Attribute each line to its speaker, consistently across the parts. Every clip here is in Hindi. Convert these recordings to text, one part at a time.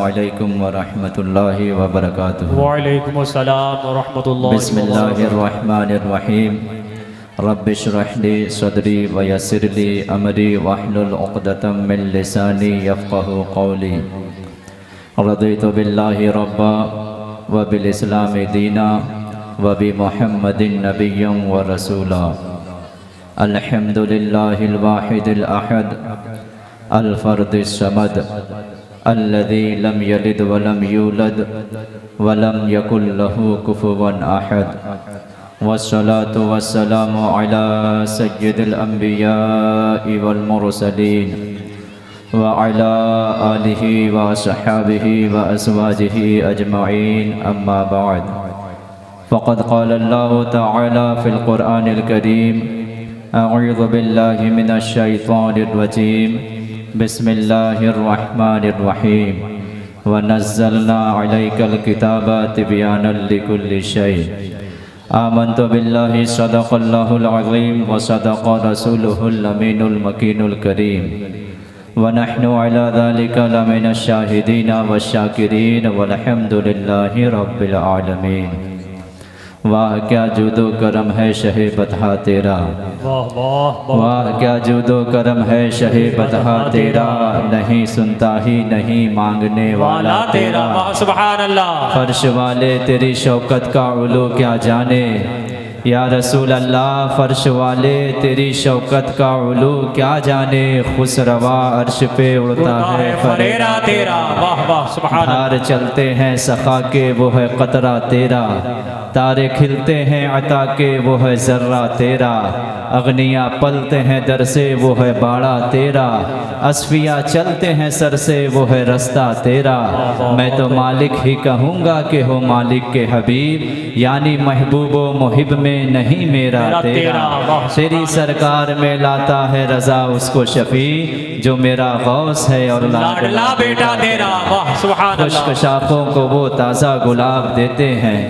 Speaker 1: अस्सलामुअलैकुम वरहमतुल्लाहि वबरकातुहू।
Speaker 2: वालेकुम अस्सलाम वरहमतुल्लाहि
Speaker 1: बिस्मिल्लाहिर्रहमानिर्रहीम। रब्बिश्रह ली सदरी वयस्सिर ली अमरी वहलुल उक़दतम मिन लिसानी यफ़क़हू क़ौली। रज़ीतु बिल्लाहि रब्बा व बिल इस्लामि दीना व बि मुहम्मदिन नबिय्यन व रसूला। अल्हम्दुलिल्लाहिल वाहिदिल अहद अल फ़र्दिस समद अल्लज़ी लम यलिद व लम यूलद व लम यकुल लहू कुफुवन अहद। वस्सलातु वस्सलामु अला सय्यिदिल अंबियाइ वल मुरसलीन व अला आलिहि व अस्हाबिहि व अज़वाजिहि अजमईन, अम्मा बाद। फ़क़द क़ालल्लाहु तआला फ़िल क़ुरआनिल करीम, अऊज़ु बिल्लाहि मिनश शैतानिर रजीम, बिस्मिल्लाहिर्रहमानिर्रहीम। व नज़्ज़लना अलैकल किताबा तिबयानल लिकुल्लि शै। आमन्तु बिल्लाहि सदक़ल्लाहुल अज़ीम व सदक़ रसूलुहुल अमीनुल मकीनुल करीम व नहनु अला ज़ालिका लमिनश शाहिदीन व शाकिरीन वल्हम्दुलिल्लाहि रब्बिल आलमीन। वाह क्या जूदो करम है शहे बतहा तेरा, वाह क्या जूदो करम है शहे बतहा तेरा। नहीं सुनता ही नहीं मांगने वाला तेरा।
Speaker 2: सुभान अल्लाह।
Speaker 1: फर्श वाले तेरी शौकत का उलू क्या जाने या रसूल अल्लाह। फर्श वाले तेरी शौकत का उलू क्या जाने। खुसरवा अर्श पे उड़ता है फरेरा तेरा।
Speaker 2: वाह वाह सुभान अल्लाह।
Speaker 1: धार चलते हैं सखा के वो है कतरा तेरा। तारे खिलते हैं अता के वो है ज़र्रा तेरा। अग्निया पलते हैं दर से वो है बाड़ा तेरा। असफिया चलते हैं सर से वो है रास्ता तेरा। मैं तो मालिक ही कहूँगा कि हो मालिक के हबीब, यानी महबूब व मुहिब में नहीं मेरा तेरा। तेरी सरकार में लाता है रज़ा उसको शफी, जो मेरा गौस है और लाडला
Speaker 2: बेटा तेरा। वाह सुभान अल्लाह।
Speaker 1: खुश्क शाखों को वो ताज़ा गुलाब देते हैं,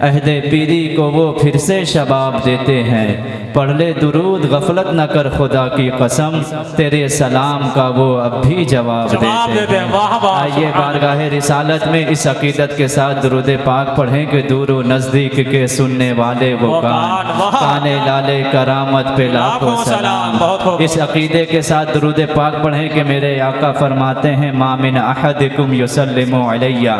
Speaker 1: अहदे पीरी को वो फिर से शबाब देते हैं। पढ़ ले दुरूद गफलत न कर खुदा की कसम, तेरे सलाम का वो अब भी जवाब देते हैं। आइए बारगाह रिसालत में इस अकीदत के साथ दुरूद पाक पढ़ें कि दूर व नज़दीक के सुनने वाले वो कान, काने लाले करामत पे लाखों सलाम। इस अकीदे के साथ दुरूद पाक पढ़ें कि मेरे आका फरमाते हैं, मा मिन अहदिकुम युसल्लिमु अलैया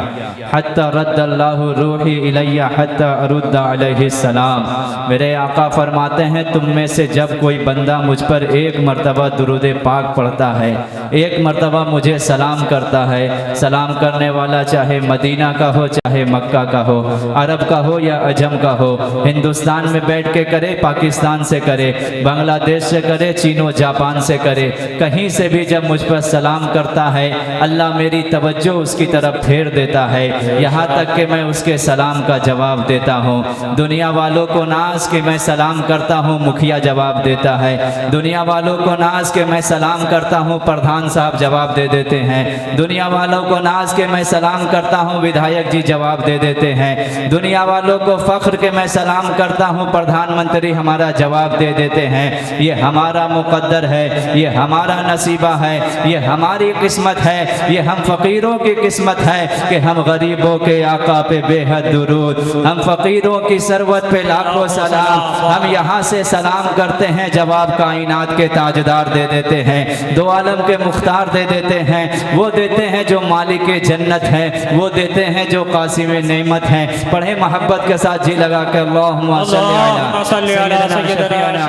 Speaker 1: हत्ता रद्दल्लाहु रूही इलैया हत्ता अरुद्दा अलैहि सलाम। मेरे आका फरमाते हैं, तुम में से जब कोई बंदा मुझ पर एक मर्तबा दुरूद पाक पढ़ता है, एक मर्तबा मुझे सलाम करता है, सलाम करने वाला चाहे मदीना का हो चाहे मक्का का हो, अरब का हो या अजम का हो, हिंदुस्तान में बैठ के करे, पाकिस्तान से करे, बांग्लादेश से करे, चीनो जापान से करे, कहीं से भी जब मुझ पर सलाम करता है, अल्लाह मेरी तवज्जो उसकी तरफ फेर देता है, यहाँ तक कि मैं उसके सलाम का जवाब देता हूँ। दुनिया वालों को नाज के मैं सलाम करता हूँ, मुखिया जवाब देता है। दुनिया वालों को नाज के मैं सलाम करता हूँ, प्रधान साहब जवाब दे देते हैं। दुनिया वालों को नाज के मैं सलाम करता हूँ, विधायक जी जवाब दे देते हैं। दुनिया वालों को फख्र के मैं सलाम करता हूँ, प्रधानमंत्री हमारा जवाब दे देते हैं। ये हमारा मुकद्दर है, ये हमारा नसीबा है, ये हमारी किस्मत है, ये हम फ़कीरों की किस्मत है कि हम गरीबों के आका पे बेहद दुरूद, हम फ़कीरों की सरवत पे लाखों सलाम। हम यहाँ से सलाम करते हैं, जवाब कायनात के ताजदार दे देते हैं, दो आलम के मुख्तार दे देते हैं। वो देते हैं जो मालिक जन्नत है, वो देते हैं जो कासिम नेमत है। पढ़े मोहब्बत के साथ जी लगा के अल्लाहुम्मा सल्ली अला सय्यिदना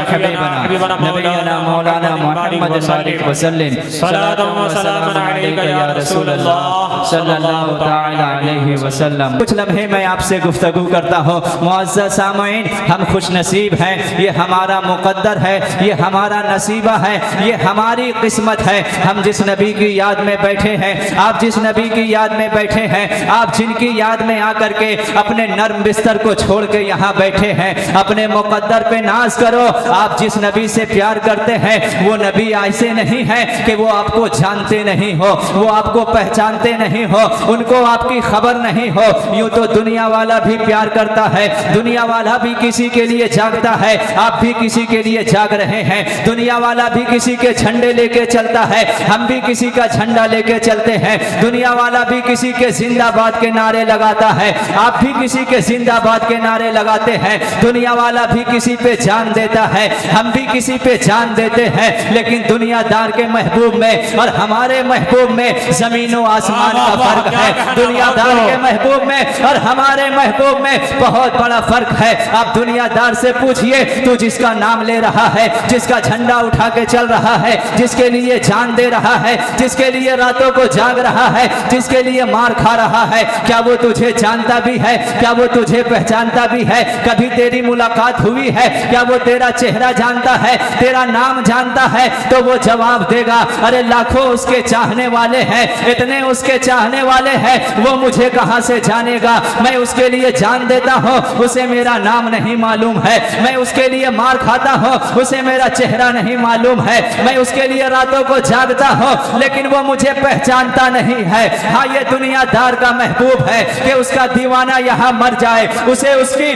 Speaker 1: हबीबना नबीना मौलाना मुहम्मद सल्लल्लाहु वसल्लम सलातु व सलामुन अलैका या रसूल अल्लाह सल्लल्लाहु तआला अलैहि वसल्लम। कुछ लम्हे मैं आपसे गुफ्तगू करता हूँ। मुअज़्ज़ज़ सामईन, हम खुश नसीब हैं, ये हमारा मुकद्दर है, ये हमारा नसीबा है, ये हमारी किस्मत है। हम जिस नबी की याद में बैठे हैं, आप जिस नबी की याद में बैठे हैं, आप जिनकी याद में आकर के अपने नर्म बिस्तर को छोड़ के यहाँ बैठे हैं, अपने मुकद्दर पे नाज करो। आप जिस नबी से प्यार करते हैं, वो नबी ऐसे नहीं है कि वो आपको जानते नहीं हो, वो आपको पहचानते नहीं हो, उनको आपकी खबर नहीं हो। यूँ तो दुनिया वाला भी प्यार करता है, दुनिया वाला भी किसी के लिए जागता है, आप भी किसी के लिए जाग रहे हैं। दुनिया वाला भी किसी के झंडे लेके चलता है, हम भी किसी का झंडा लेके चलते हैं। दुनिया वाला भी किसी के जिंदाबाद के नारे लगाता है, आप भी किसी के जिंदाबाद के नारे लगाते हैं। दुनिया वाला भी किसी पे जान देता है, हम भी किसी पे जान देते हैं। लेकिन दुनियादार के महबूब में और हमारे महबूब में जमीनों आसमान का फर्क है। दुनियादार के महबूब में और हमारे महबूब में बहुत बड़ा फर्क है। आप दुनियादार से पूछिए, तू जिसका नाम ले रहा है, जिसका झंडा उठा के चल रहा है, जिसके लिए जान दे रहा है, जिसके लिए रातों को जाग रहा है, जिसके लिए मार खा रहा है, क्या वो तुझे जानता भी है? क्या वो तुझे पहचानता भी है? कभी तेरी मुलाकात हुई है? क्या वो तेरा चेहरा जानता है, तेरा नाम जानता है? तो वो जवाब देगा, अरे लाखों उसके चाहने वाले हैं, इतने उसके चाहने वाले हैं, वो मुझे कहां से जानेगा? मैं उसके लिए जान देता हूं, उसे मेरा नाम नहीं मालूम है। मैं उसके लिए मार खाता हूं, उसे मेरा चेहरा नहीं मालूम है। मैं उसके लिए रातों को जागता हूं, लेकिन वो मुझे पहचानता नहीं है। हाँ, ये दुनियादार का महबूब है कि उसका दीवाना यहाँ मर जाए, उसे उसकी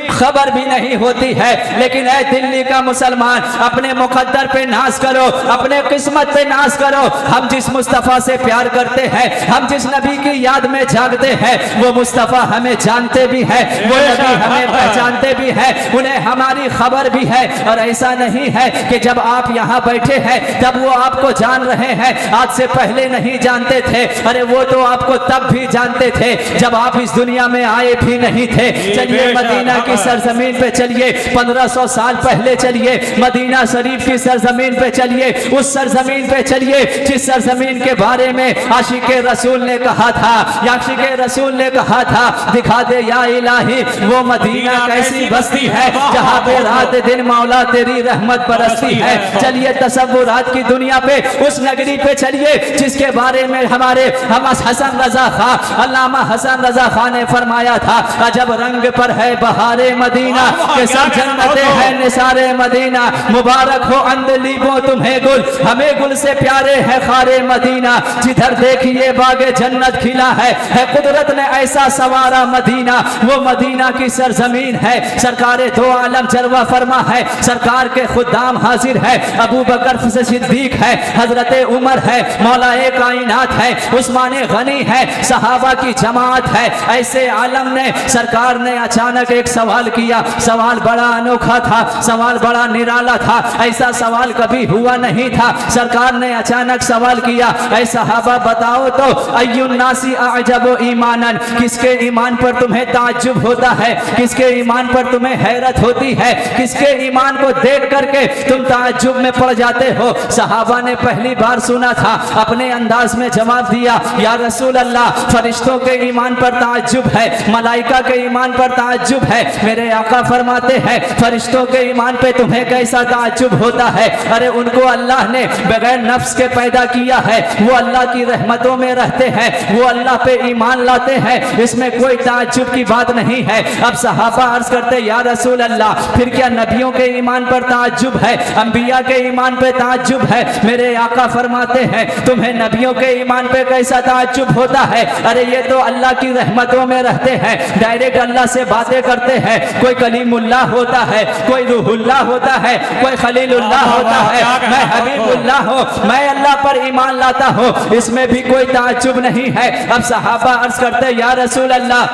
Speaker 1: खबर भी नहीं होती है। लेकिन ऐ दिल्ली का मुसलमान, अपने मुकद्दर पे नाज करो, अपने किस्मत पे नाज करो। हम जिस मुस्तफ़ा से प्यार करते हैं, हम जिस नबी की याद में जागते हैं, वो मुस्तफ़ा हमें जानते भी है, वो नबी हमें पहचानते भी है, उन्हें हमारी खबर भी है। और ऐसा नहीं है कि जब आप यहाँ बैठे हैं तब वो आपको जान रहे हैं, आज से पहले नहीं जानते थे। अरे वो तो आपको तब भी जानते थे जब आप इस दुनिया में आए भी नहीं थे। चलिए मदीना की सरजमीन पे चलिए, 1500 साल पहले चलिए, मदीना शरीफ की सरजमीन पे चलिए, उस सरजमीन पे चलिए जिस सरजमीन के बारे में आशिके रसूल ने कहा था, आशिके रसूल ने कहा था, दिखा दे या इलाही वो मदीना कैसी बस्ती है जहाँ पे रात दिन मौला तेरी रहमत बरसती है। चलिए तसव्वुरात की दुनिया पे, उस नगरी पे चलिए जिसके बारे में हमारे हसन रजा खां, अल्लामा हसन रजा खां ने फरमाया था, अजब रंग पर है बहारे मदीना के सब जन्नते हैं निसारे मदीना, मुबारक हो अंदलीबो तुम्हें गुल, हमें गुल से प्यारे है खारे मदीना, जिधर देखिए बागे जन्नत खिला है कुदरत ने ऐसा सवारा मदीना। वो मदीना की सरजमीन है, सरकारे दो आलम जलवा फरमा है, सरकार के खुदाम हाजिर है, अबू बकर से सिद्दीक है, हजरत उमर है, मौलाए कायनात है, उस्माने गनी है, सहाबा की जमात है। ऐसे आलम ने, सरकार ने अचानक एक सवाल किया, सवाल बड़ा अनोखा था, सवाल बड़ा निराला था, ऐसा सवाल कभी हुआ नहीं था। सरकार ने अचानक सवाल किया, ऐ सहाबा बताओ तो, अय्युन्नासी अअजबु ईमानन, किसके ईमान पर तुम्हें ताज्जुब होता है, किसके ईमान पर तुम्हें हैरत होती है, किसके ईमान को देख करके तुम ताज्जुब में पड़ जाते हो? सहाबा ने पहली बार सुना था, अपने अंदाज में जवाब दिया, या रसूल अल्लाह, फरिश्तों के ईमान पर ताज्जुब है, मलाइका के ईमान पर ताज्जुब है। मेरे आका फरमाते हैं, फरिश्तों के ईमान पे तुम्हें कैसा ताज्जुब होता है? अरे उनको अल्लाह ने बगैर नफ्स के पैदा किया है, वो अल्लाह की रहमतों में रहते हैं, वो अल्लाह पे ईमान लाते हैं, इसमें कोई ताज्जुब की बात नहीं है। अब सहाबा अर्ज करते, या रसूल अल्लाह, फिर क्या नबियों के ईमान पर ताज्जुब है, अंबिया के ईमान पे ताज्जुब है? मेरे आका फरमाते हैं, तुम्हें नबियों के ईमान पे कैसा ताज्जुब होता है? अरे ये तो अल्लाह की रहमतों में रहते हैं, डायरेक्ट अल्लाह से बातें करते हैं। कोई कलीमुल्लाह होता है, कोई रूहुल्लाह होता है, कोई खलीलुल्लाह होता है, मैं हबीबुल्लाह हूँ, मैं अल्लाह पर ईमान लाता हूँ, इसमें भी कोई ताज्जुब नहीं है। अब सहाबा अर्ज करते, या रसूल अल्लाह,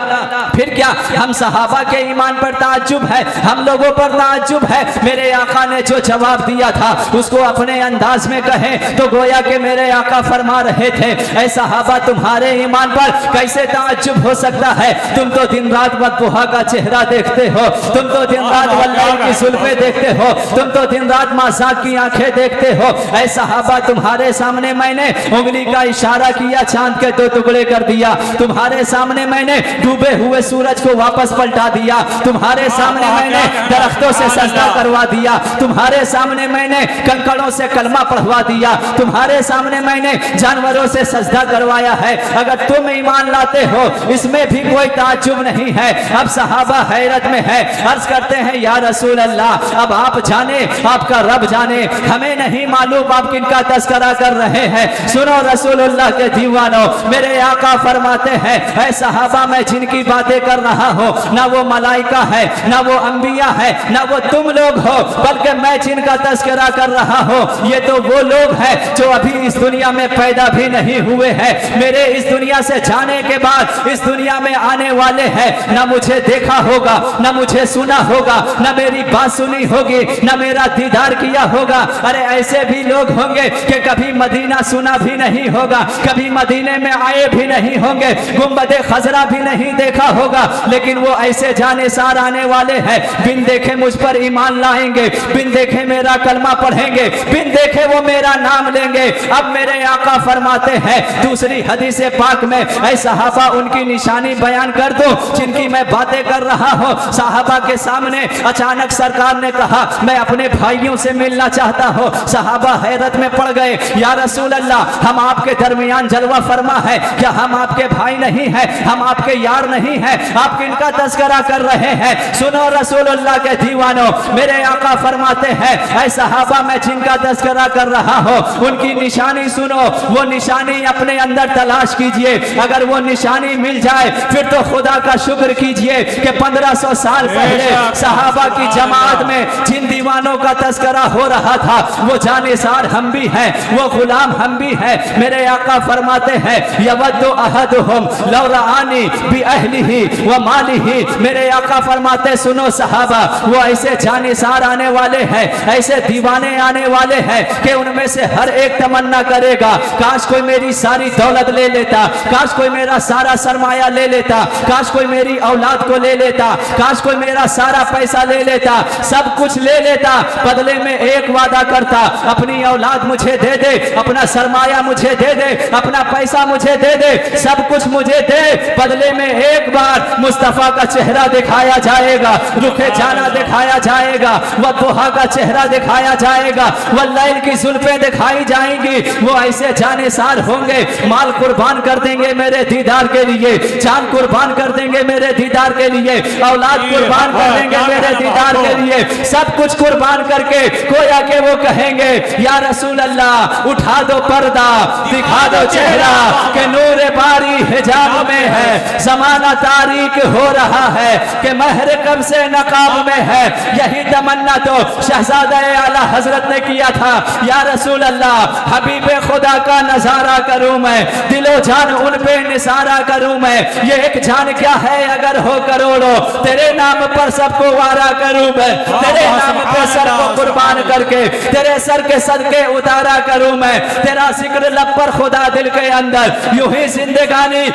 Speaker 1: फिर क्या हम सहाबा के ईमान पर ताज्जुब है, हम लोगों पर ताज्जुब है? मेरे आका ने जो जवाब दिया था उसको अपने अंदाज में कहें तो गोया कि मेरे आका फरमा रहे थे, ऐ सहाबा तुम्हारे ईमान पर कैसे ताज्जुब हो सकता है? तुम तो दिन रात मदबुहा का चेहरा देखते हो, तुम तो दिन रात वल्लाह की सुल्फे देखते हो, तुम तो दिन रात मासाक की आंखें देखते हो। ऐ सहाबा तुम्हारे सामने मैंने उंगली का इशारा किया, चांद के दो टुकड़े कर दिया, तुम्हारे सामने मैंने डूबे हुए सूरज को वापस पलटा दिया, तुम्हारे सामने मैंने दरख्तों से सजदा करवा दिया, तुम्हारे सामने मैंने कंकड़ों से कलमा पढ़वा दिया, तुम्हारे सामने मैंने जानवरों से सजदा करवाया है। अगर तुम ईमान लाते हो इसमें भी कोई ताज्जुब नहीं है। अब सहाबा हैरत में है, अर्ज करते हैं, या रसूल अल्लाह, अब आप जाने, आपका रब जाने, हमें नहीं मालूम आप किनका तस्करा कर रहे हैं। सुनो रसूलुल्लाह के दीवानों, मेरे आका फरमाते हैं, ऐ सहाबा मैं जिनकी बातें कर रहा हूँ ना वो मलाइका है, ना वो अंबिया है, ना वो तुम लोग हो, बल्कि मैं जिनका तस्करा कर रहा हूँ ये तो वो लोग हैं जो अभी इस दुनिया में पैदा भी नहीं हुए हैं, मेरे इस दुनिया से जाने के बाद इस दुनिया में आने वाले हैं, ना मुझे देखा होगा, ना मुझे सुना होगा, ना मेरी बात सुनी होगी, ना मेरा दीदार किया होगा। अरे ऐसे भी लोग होंगे कि कभी मदीना सुना भी नहीं होगा, कभी मदीने में आए भी नहीं होंगे, गुंबद खजरा भी नहीं देखा होगा, लेकिन वो ऐसे जानेसार आने वाले हैं, बिन देखे मुझ पर ईमान लाएंगे, बिन देखे मेरा कलमा पढ़ेंगे, बिन देखे वो मेरा नाम लेंगे। अब मेरे आका फरमाते हैं दूसरी हदीस पाक में, ऐ सहाबा उनकी निशानी बयान कर दो जिनकी मैं बातें कर रहा हूँ। सहाबा के सामने अचानक सरकार ने कहा मैं अपने भाइयों से मिलना चाहता हूँ। सहाबा हैरत में पड़ गए, या रसूल अल्लाह हम आपके दरमियान जलवा फरमा है, क्या हम आपके भाई नहीं हैं, हम आपके यार नहीं हैं, आप किनका तस्करा कर रहे हैं? सुनो रसूलुल्लाह के दीवानों, मेरे आका फरमाते हैं ऐ सहाबा मैं जिनका तस्करा कर रहा हूँ उनकी निशानी सुनो, वो निशानी अपने अंदर तलाश कीजिए, अगर वो निशानी मिल जाए फिर तो खुदा का शुक्र कीजिए कि 1500 साल पहले सहाबा की जमात में जिन दीवानों का तस्करा हो रहा था वो जानेसार हम भी हैं, वो गुलाम हम भी हैं। मेरे आका फरमाते हैं यवद्दु अहदुहुम लौ रआनी बि अहलिही व मालिही, मेरे आका फरमाते सुनो सहाबा वो ऐसे जानेसार आने वाले हैं, ऐसे दीवाने आने वाले हैं कि उनमें से हर एक तमन्ना करेगा काश कोई मेरी सारी दौलत ले लेता, काश कोई मेरा सारा सरमाया ले लेता, काश कोई मेरी औलाद को ले लेता, काश कोई मेरा सारा पैसा ले लेता, सब कुछ ले लेता, बदले में एक वादा करता अपनी औलाद मुझे दे दे, अपना सरमाया मुझे दे दे, अपना पैसा मुझे दे दे, सब कुछ मुझे दे, बदले में एक बार मुस्तफा का चेहरा दिखाया जाएगा, रुखे जाना दिखाया जाएगा, वह दुहा का चेहरा दिखाया जाएगा, वह लैल की जुल्फें दिखाई जाएंगी। वो ऐसे जानेसार होंगे माल कुर्बान कर देंगे मेरे दीदार के लिए, जान कुर्बान कर देंगे मेरे दीदार के लिए, औलाद कुर्बान कर देंगे मेरे दीदार के लिए, सब कुछ कुर्बान करके गोया के वो कहेंगे या रसूल अल्लाह उठा दो पर्दा, दिखा दो चेहरा कि नूर बारी हिजाब में है, जमाना तारीक हो रहा है कि महर कब से नकाब में है। यही तमन्ना तो शहजादा आला हजरत ने किया था, या रसूल अल्लाह हबीबे खुदा का नजारा करूं मैं, दिलो जान उन पे निसारा करूं मैं, ये एक जान क्या है अगर हो करोड़ों, तेरे नाम पर सबको वारा करूं मैं, तेरे नाम पे सबको कुर्बान करके तेरे सर के सदके उतारा करूं मैं, तेरा जिक्र लब पर खुदा दिल के अंदर यूं ही जिंदगानी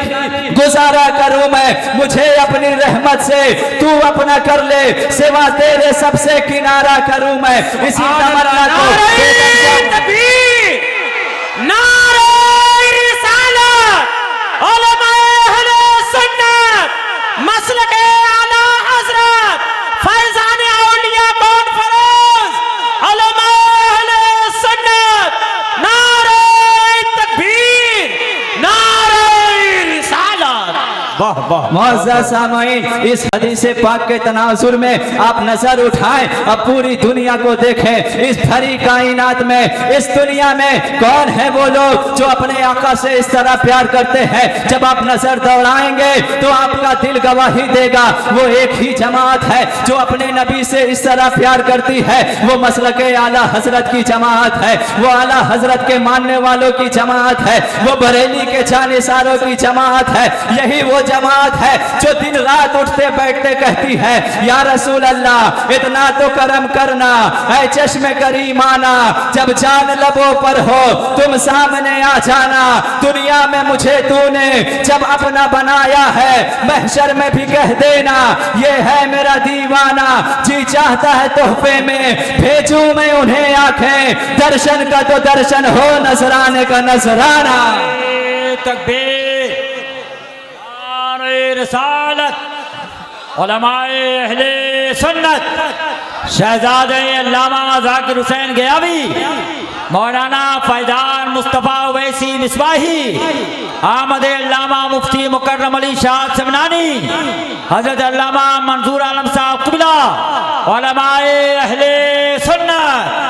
Speaker 1: गुजारा करूं मैं, मुझे अपनी रहमत से तू अपना कर ले, सिवा तेरे सबसे किनारा करूं मैं। इसी तमन्ना को
Speaker 2: मसलके आला हजरत फैजान औलिया कॉन्फ्रेंस उलमा अहले सुन्नत, नारे तकबीर, नारे रिसालत। वाह वाह
Speaker 1: मुअज़्ज़ज़ सामईन, इस हदीस पाक के तनाजुर में आप नजर उठाएं, अब पूरी दुनिया को देखें, इस भरी कायनात में, इस दुनिया में कौन है वो लोग जो अपने आका से इस तरह प्यार करते हैं? जब आप नजर दौड़ाएंगे तो आपका दिल गवाही देगा, वो एक ही जमात है जो अपने नबी से इस तरह प्यार करती है, वो मसलके आला हजरत की जमात है, वो आला हजरत के मानने वालों की जमात है, वो बरेली के जानेसारों की जमात है, यही वो जमात है जो दिन रात उठते बैठते कहती है या रसूल अल्लाह इतना तो करम करना, ऐ चश्मे करीमाना, जब जान लबों पर हो तुम सामने आ जाना, दुनिया में मुझे तूने जब अपना बनाया है महशर में भी कह देना ये है मेरा दीवाना, जी चाहता है तोहफे में भेजूं मैं उन्हें आंखें, दर्शन का तो दर्शन हो, नजराने का नजराना।
Speaker 2: तकबीर, नारे रिसालत, उलमाए अहले सुन्नत, शहजादे अल्लामा जाकिर हुसैन गयावी, मौलाना फैजान मुस्तफ़ा वैसी मिसबाही, आमद अल्लामा मुफ्ती मुकर्रम अली शाह समनानी, हजरत अल्लामा मंजूर आलम साहब कुबला, उलमाए अहले सुन्नत,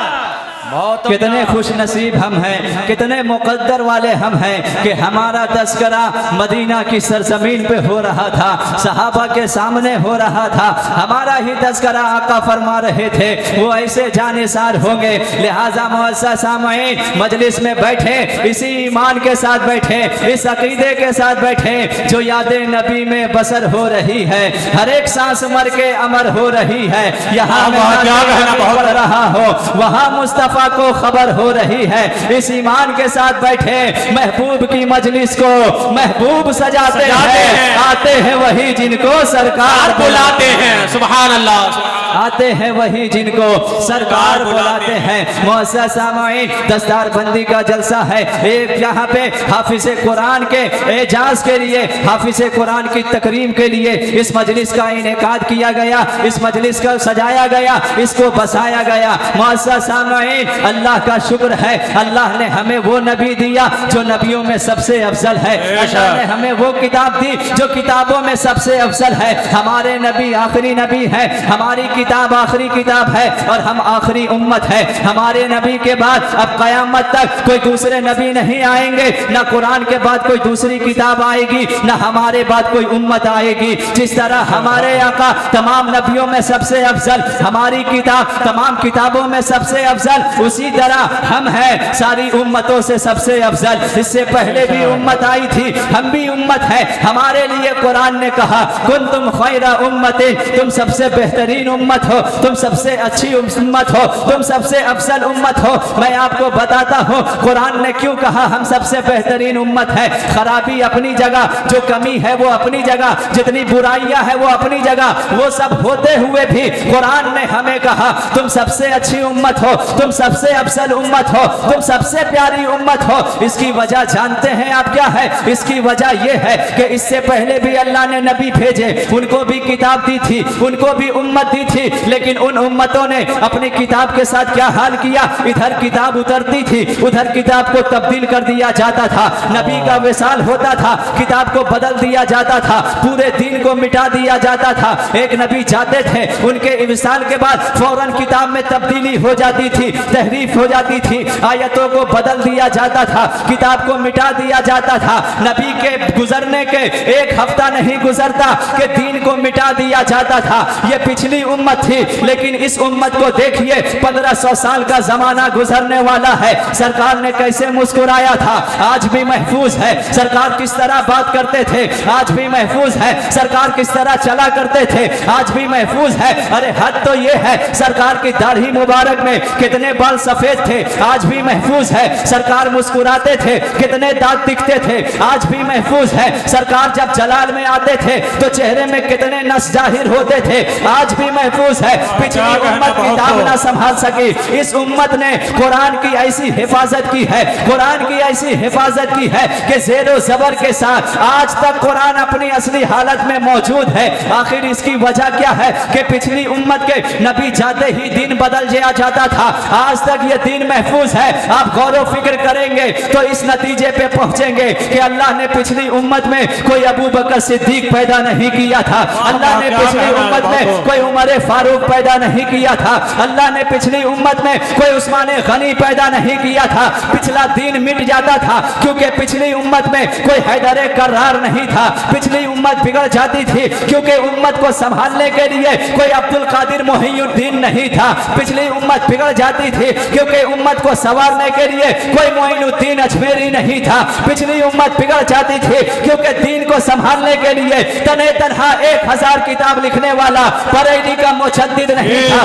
Speaker 1: कितने खुश नसीब हम हैं, कितने मुकद्दर वाले हम हैं कि हमारा तस्करा मदीना की सरजमीन पे हो रहा था, सहाबा के सामने हो रहा था। हमारा ही तस्करा आका फरमा रहे थे वो ऐसे जानिसार होंगे। लिहाजा मुअज़्ज़ज़ सामईन, मजलिस में बैठे इसी ईमान के साथ बैठे, इस अकीदे के साथ बैठे जो यादें नबी में बसर हो रही है, हर एक सांस मर के अमर हो रही है। यहाँ पढ़ रहा हो वहाँ मुस्तफ़ा को खबर हो रही है। इस ईमान के साथ बैठे महबूब की मजलिस को महबूब सजाते हैं। आते हैं वही जिनको सरकार बुलाते हैं।
Speaker 3: सुभान अल्लाह।
Speaker 1: आते हैं वही जिनको सरकार बुलाते हैं। मुअज़्ज़ज़ सामईन, दस्तार बंदी का जलसा है। एक यहाँ पे हाफिज़ कुरान के एजाज के लिए, हाफिज़ कुरान की तकरीम के लिए इस मजलिस का इनेकाद किया गया, इस मजलिस का सजाया गया, इसको बसाया गया। मुअज़्ज़ज़ सामईन, अल्लाह का शुक्र है, अल्लाह ने हमें वो नबी दिया जो नबियों में सबसे अफजल है। अल्लाह ने हमें वो किताब दी जो किताबों में सबसे अफजल है। हमारे नबी आखिरी नबी है, हमारी किताब आखिरी किताब है और हम आखिरी उम्मत है। हमारे नबी के बाद अब क़यामत तक कोई दूसरे नबी नहीं आएंगे, ना कुरान के बाद कोई दूसरी किताब आएगी, ना हमारे बाद कोई उम्मत आएगी। जिस तरह हमारे आका तमाम नबियों में सबसे अफजल, हमारी किताब तमाम किताबों में सबसे अफजल, उसी तरह हम हैं सारी उम्मतों से सबसे अफजल। इससे पहले भी उम्मत आई थी, हम भी उम्मत है। हमारे लिए कुरान ने कहा कुंतुम खैरा उम्मतिन, तुम सबसे बेहतरीन उम्मत हो, तुम सबसे अच्छी उम्मत हो, तुम सबसे अफजल उम्मत हो। मैं आपको बताता हूँ कुरान ने क्यों कहा हम सबसे बेहतरीन उम्मत है। खराबी अपनी जगह, जो कमी है वो अपनी जगह, जितनी बुराइयां है वो अपनी जगह, वो सब होते हुए भी कुरान ने हमें कहा तुम सबसे अच्छी उम्मत हो, तुम सबसे अफजल उम्मत हो, तुम सबसे प्यारी उम्मत हो। इसकी वजह जानते हैं आप क्या है? इसकी वजह यह है कि इससे पहले भी अल्लाह ने नबी भेजे, उनको भी किताब दी थी, उनको भी उम्मत दी थी, लेकिन उन उम्मतों ने अपनी किताब के साथ क्या हाल किया? इधर किताब उतरती थी, उधर किताब को तब्दील कर दिया जाता था। नबी का विसाल होता था, किताब को बदल दिया जाता था, पूरे दिन को मिटा दिया जाता था। एक नबी जाते थे, उनके विसाल के बाद फौरन किताब में तब्दीली हो जाती थी, तहरीफ हो जाती थी, आयतों को बदल दिया जाता था, किताब को मिटा दिया जाता था। नबी के गुजरने के एक हफ्ता नहीं गुजरता कि दीन को मिटा दिया जाता था। ये पिछली उम्मत थी, लेकिन इस उम्मत को देखिए 1500 साल का जमाना गुजरने वाला है। सरकार ने कैसे मुस्कुराया था, आज भी महफूज है। सरकार किस तरह बात करते थे, आज भी महफूज है। सरकार किस तरह चला करते थे, आज भी महफूज है। अरे हद तो ये है, सरकार की दाढ़ी मुबारक में कितने बाल सफेद थे, आज भी महफूज है। सरकार मुस्कुराते थे, कितने दांत दिखते थे, आज भी महफूज है। सरकार जब जलाल में आते थे तो चेहरे में कितने नस जाहिर होते थे, आज भी महफूज है। पिछली उम्मत किताब ना संभाल सकी, इस उम्मत ने कुरान की ऐसी हिफाजत की है, कुरान की ऐसी हिफाजत की है कि ज़ेरो ज़बर के साथ आज तक कुरान अपनी असली हालत में मौजूद है। आखिर इसकी वजह क्या है कि पिछली उम्मत के नबी जाते ही दिन बदल जाता था, आज तक ये दिन महफूज है। आप गौर फिक्र करेंगे तो इस नतीजे पे पहुंचेंगे कि अल्लाह ने पिछली उम्मत में कोई अबू बकर सिद्दीक पैदा नहीं किया था, अल्लाह ने पिछली उम्मत में कोई उमर फारूक पैदा नहीं किया था, अल्लाह ने पिछली उम्मत में कोई उस्मान गनी पैदा नहीं किया था। पिछला दिन मिट जाता था क्योंकि पिछली उम्मत में कोई हैदर कर्रार नहीं था। पिछली उम्मत बिगड़ जाती थी क्योंकि उम्मत को संभालने के लिए कोई अब्दुल कादिर मोहिउद्दीन नहीं था। पिछली उम्मत बिगड़ जाती थी क्योंकि उम्मत को संवारने के लिए कोई मोइनुद्दीन अजमेरी नहीं था। पिछली उम्मत बिगड़ जाती थी क्योंकि दीन को संभालने के लिए तने तनहा 1000 किताब लिखने वाला बरेली का मुजद्दिद नहीं था।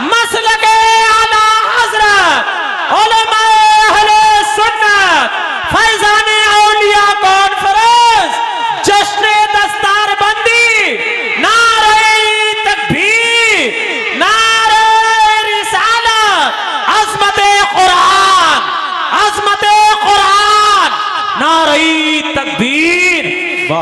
Speaker 3: मसलके आला हज़रत उलमाए अहले सुन्नत फैज़ाने औलिया कॉन्फ्रेंस जश्न दस्तार बंदी, नारे तकबीर, नारे रिसालत, अज़मते कुरान, अज़मते कुरान, नारे तकबीर।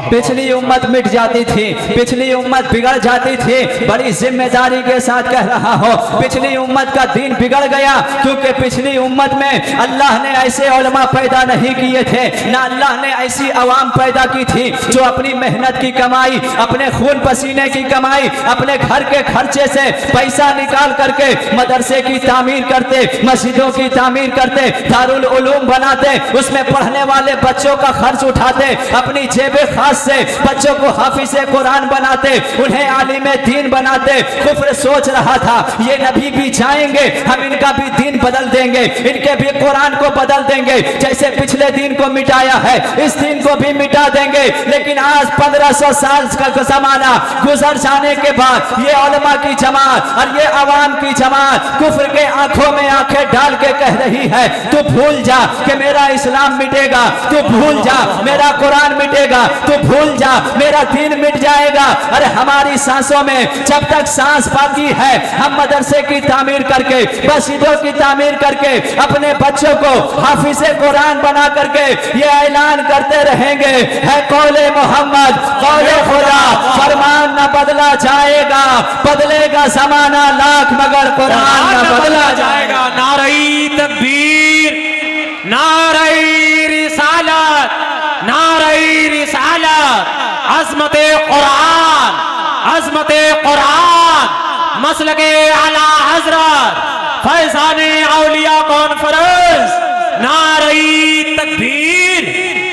Speaker 1: पिछली उम्मत मिट जाती थी, पिछली उम्मत बिगड़ जाती थी। बड़ी जिम्मेदारी के साथ कह रहा हो, पिछली उम्मत का दीन बिगड़ गया, क्योंकि पिछली उम्मत में अल्लाह ने ऐसे उलमा पैदा नहीं किए थे, ना अल्लाह ने ऐसी अवाम पैदा की थी जो अपनी मेहनत की कमाई, अपने खून पसीने की कमाई, अपने घर के खर्चे से पैसा निकाल करके मदरसे की तामीर करते, मस्जिदों की तामीर करते, दारुल उलूम बनाते, उसमें पढ़ने वाले बच्चों का खर्च उठाते, अपनी जेबे खास से बच्चों को हाफिज़े कुरान बनाते, उन्हें आलिमे दीन बनाते। कुफ्र सोच रहा था ये नबी भी जाएंगे, हम इनका भी दीन बदल देंगे, इनके भी कुरान को बदल देंगे, जैसे पिछले दीन को मिटाया है इस दीन को भी मिटा देंगे। लेकिन आज 1500 साल का जमाना गुजर जाने के बाद ये उलमा की जमात और ये अवाम की जमात कुफ्र के आंखों में आंखें डाल के कह रही है, तू भूल जा कि मेरा इस्लाम मिटेगा, तू भूल जा मेरा कुरान मिटेगा, तू भूल जा मेरा दीन मिट जाएगा। अरे हमारी सांसों में जब तक सांस बाकी है हम मदरसे की तामीर करके, मस्जिदों की तामीर करके, अपने बच्चों को हाफिज़े कुरान बना करके ये ऐलान करते रहेंगे, है कौले मोहम्मद कौले खुदा, फरमान न बदला जाएगा, बदलेगा जमाना लाख मगर कुरान न बदला जाएगा।
Speaker 3: नारे तकबीर, नारे रिसालत, नारे रिसालत, अज़मते कुरान, अज़मते कुरान, मसलके आला हज़रत फैज़ाने औलिया कॉन्फ्रेंस, नारे तकबीर,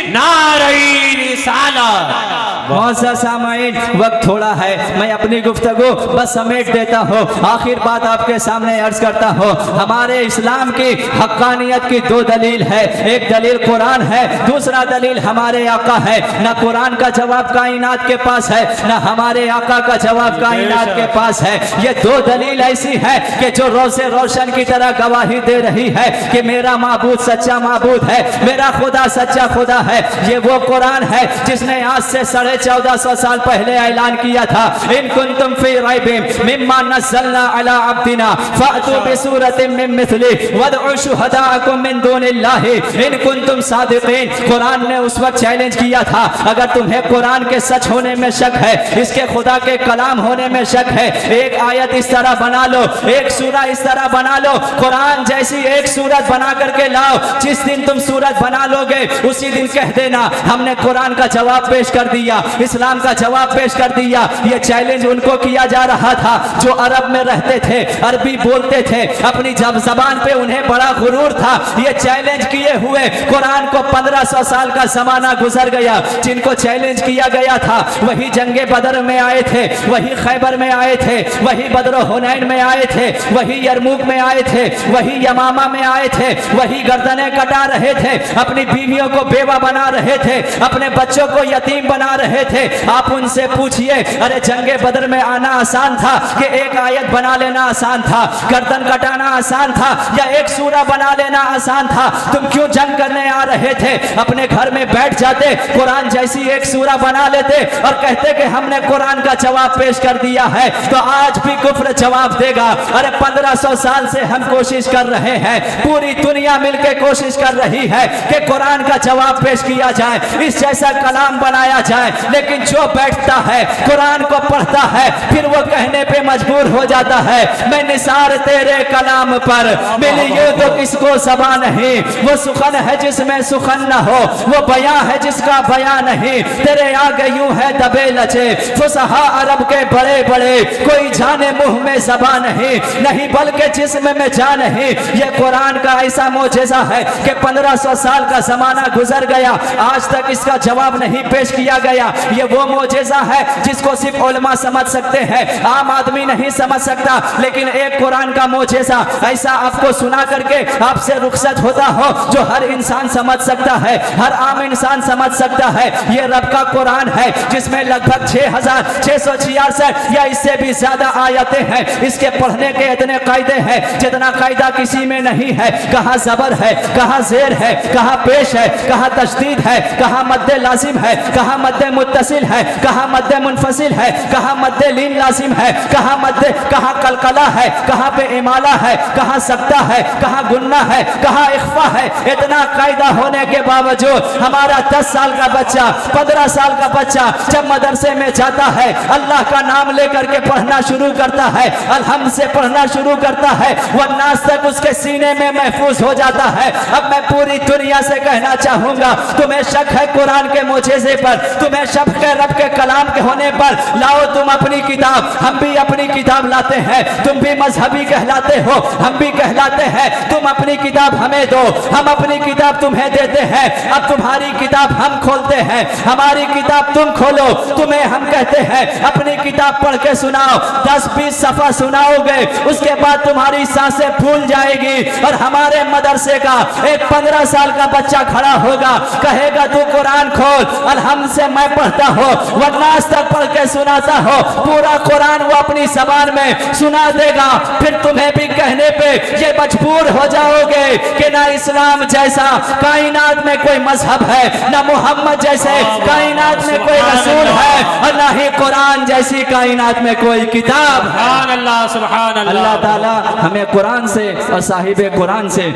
Speaker 3: नारे रिसालत।
Speaker 1: मौज़ा सामाईन, वक्त थोड़ा है, मैं अपनी गुफ्तगू बस समेट देता हूँ। आखिर बात आपके सामने अर्ज करता हूँ, हमारे इस्लाम की हक्कानियत की दो दलील है, एक दलील कुरान है, दूसरा दलील हमारे आका है। न कुरान का जवाब कायनात के पास है, न हमारे आका का जवाब कायनात के पास है। ये दो दलील ऐसी है कि जो रोज़े रोशन की तरह गवाही दे रही है कि मेरा माबूद सच्चा माबूद है, मेरा खुदा सच्चा खुदा है। ये वो कुरान है जिसने आज से 1450 साल पहले ऐलान किया था, इन कुंतुम फी रैबिम मिम्मा नज़्ज़लना अला अब्दिना फ़अतू बिसूरतिन मिन मिस्लिही वदउ शुहदाअकुम मिन दुनिल्लाहि इन कुंतुम सादिक़ीन। कुरान ने उस वक्त चैलेंज किया था, अगर तुम्हें कुरान के सच होने में शक है, इसके खुदा के कलाम होने में शक है, एक आयत इस तरह बना लो, एक सूरा इस तरह बना लो, कुरान जैसी एक सूरत बना करके लाओ। जिस दिन तुम सूरत बना लोगे उसी दिन कह देना हमने कुरान का जवाब पेश कर दिया, इस्लाम का जवाब पेश कर दिया। ये चैलेंज उनको किया जा रहा था जो अरब में रहते थे, अरबी बोलते थे, अपनी जबान पे उन्हें बड़ा गुरूर था। ये चैलेंज किए हुए कुरान को 1500 साल का जमाना गुजर गया। जिनको चैलेंज किया गया था वही जंगे बदर में आए थे, वही खैबर में आए थे, वही बदर हुनैन में आए थे, वही यरमुक में आए थे, वही यमामा में आए थे, वही गर्दनें कटा रहे थे, अपनी बीवियों को बेवा बना रहे थे, अपने बच्चों को यतीम बना रहे थे। आप उनसे पूछिए, अरे जंगे बदर में आना आसान था कि एक आयत बना लेना आसान था, गर्दन कटाना आसान था या एक सूरा बना लेना आसान था? तुम क्यों जंग करने आ रहे थे? अपने घर में बैठ जाते, कुरान जैसी एक सूरा बना लेते और कहते कि हमने कुरान का जवाब पेश कर दिया है। तो आज भी कुफ्र जवाब देगा। अरे 1500 साल से हम कोशिश कर रहे हैं, पूरी दुनिया मिलकर कोशिश कर रही है कि कुरान का जवाब पेश किया जाए, इस जैसा कलाम बनाया जाए, लेकिन जो बैठता है कुरान को पढ़ता है फिर वो कहने पे मजबूर हो जाता है, मैं निसार तेरे कलाम पर मिली यूं तो किसको सबा नहीं, वो सुखन है जिसमें सुखन न हो, वो बयां है जिसका बयां नहीं, तेरे आगे यूं है दबे लचे फुसहा अरब के बड़े बड़े, कोई जाने मुंह में ज़बां नहीं बल्कि जिस्म में जान नहीं। ये कुरान का ऐसा मौजज़ा है कि 1500 साल का जमाना गुजर गया, आज तक इसका जवाब नहीं पेश किया गया। ये वो मौजज़ा है जिसको सिर्फ उलमा समझ सकते हैं, आम आदमी नहीं समझ सकता। लेकिन एक कुरान का मौजज़ा ऐसा आपको सुना करके आपसे रुखसत होता हो जो हर इंसान समझ सकता है, हर आम इंसान समझ सकता है। ये रब का कुरान है जिसमें लगभग 6666 या इससे भी ज्यादा आयतें हैं। इसके पढ़ने के इतने कायदे हैं जितना कायदा किसी में नहीं है। कहाँ ज़बर है, कहाँ ज़ेर है, कहाँ पेश है, कहाँ तशदीद है, कहाँ मद्दे लाजिम है, कहाँ मद्दे मुत्तसिल है, कहाँ मद्दे मुनफसिल है, कहाँ मद्दे लीन लाजिम है, कहाँ मद्दे, कहाँ कलकला है, कहाँ पे इमाला है, कहाँ सकता है, कहाँ गुन्ना है, कहाँ इख्फा है। इतना कायदा होने के बावजूद हमारा 10 साल का बच्चा, 15 साल का बच्चा जब मदरसे में जाता है, अल्लाह का नाम लेकर के पढ़ना शुरू करता है, अलहम्द से पढ़ना शुरू करता है, वन्नास तक उसके सीने में महफूज हो जाता है। अब मैं पूरी दुनिया से कहना चाहूंगा, तुम्हें शक है कुरान के मोजेज़े पर, तुम्हें शक है रब के कलाम के होने पर, लाओ तुम अपनी किताब, हम भी अपनी किताब लाते हैं। तुम भी मजहबी कहलाते हो, हम भी कहलाते हैं। तुम अपनी किताब हमें दो, हम अपनी किताब तुम्हें देते हैं। अब तुम्हारी किताब हम खोलते हैं, हमारी किताब तुम खोलो। तुम्हें हम कहते हैं अपनी किताब पढ़ के सुनाओ, 10-20 सफ़ा सुनाओगे, उसके बाद तुम्हारी सांसें फूल जाएगी और हमारे मदरसे का एक 15 साल का बच्चा खड़ा होगा, कहेगा तू कुरान खोल, अलहम्द से मैं पढ़ता हो, वन्नास तक पढ़ के सुनाता हो, पूरा कुरान वो अपनी ज़बान में सुना देगा। फिर तुम्हें भी कहने पे ये मजबूर हो जाओगे कि ना इस्लाम जैसा कायनात में कोई मजहब है, ना मोहम्मद जैसे कायनात में कोई रसूल है, और ना ही कुरान जैसी कायनात में कोई किताब है।
Speaker 3: सुभान अल्लाह, सुभान अल्लाह।
Speaker 1: अल्लाह ताला हमें कुरान से और साहिब कुरान से,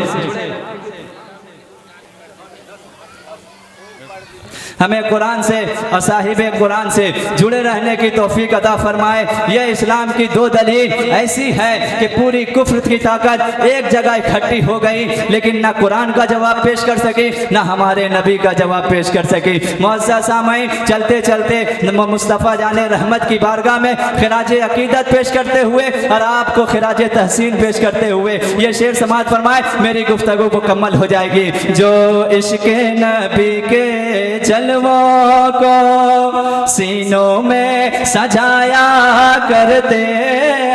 Speaker 1: हमें कुरान से और साहिब कुरान से जुड़े रहने की तौफीक अता फरमाए। यह इस्लाम की 2 दलील ऐसी है कि पूरी कुफ्र की ताकत एक जगह इकट्ठी हो गई, लेकिन ना कुरान का जवाब पेश कर सकी, ना हमारे नबी का जवाब पेश कर सकी। मुअज़्ज़ज़ सामईन, चलते चलते मुस्तफ़ा जाने रहमत की बारगाह में खिराज अकीदत पेश करते हुए और आपको खिराज तहसीन पेश करते हुए ये शेर समाअत फरमाए, मेरी गुफ्तगू मुकम्मल हो जाएगी। जो इश्क़ नबी के जलवों को सीनों में सजाया करते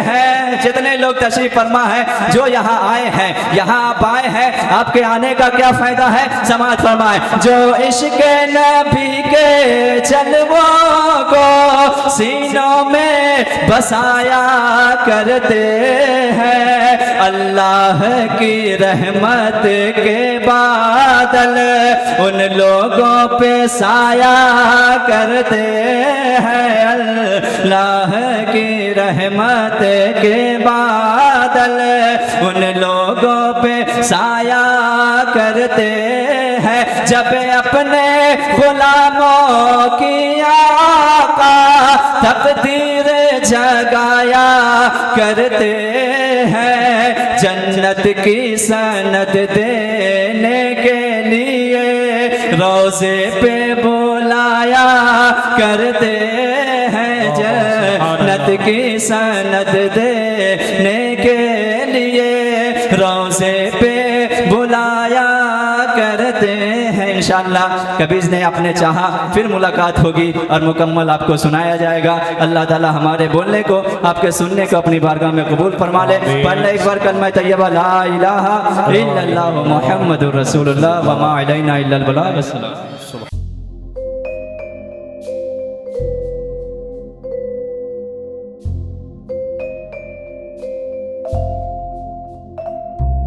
Speaker 1: हैं। जितने लोग तशरीफ फरमा है, जो यहाँ आए हैं, यहाँ आप आए हैं, आपके आने का क्या फायदा है? समाअत फरमाए, जो इश्क़ नबी के जलवों को सीनों में बसाया करते हैं, अल्लाह की रहमत के बादल उन लोगों पे साया करते हैं, अल्लाह की रहमत के बादल उन लोगों पे साया करते हैं। जब अपने गुलामों की आका तकदीर जगाया करते हैं, जन्नत की सनद देने के लिए रोज़े पे बुलाया करते हैं, जन्नत की सनद देने के लिए रोज़े पे बुलाया करते हैं। इंशाअल्लाह कभी ने आपने चाहा फिर मुलाकात होगी और मुकम्मल आपको सुनाया जाएगा। अल्लाह ताला हमारे बोलने को, आपके सुनने को अपनी बारगाह में कबूल फरमा ले। पढ़ ले एक बार कलमा तैयबा ला इलाहा इल्लल्लाह मुहम्मदुर रसूलुल्लाह व मा अलैना इल्लल बलाग।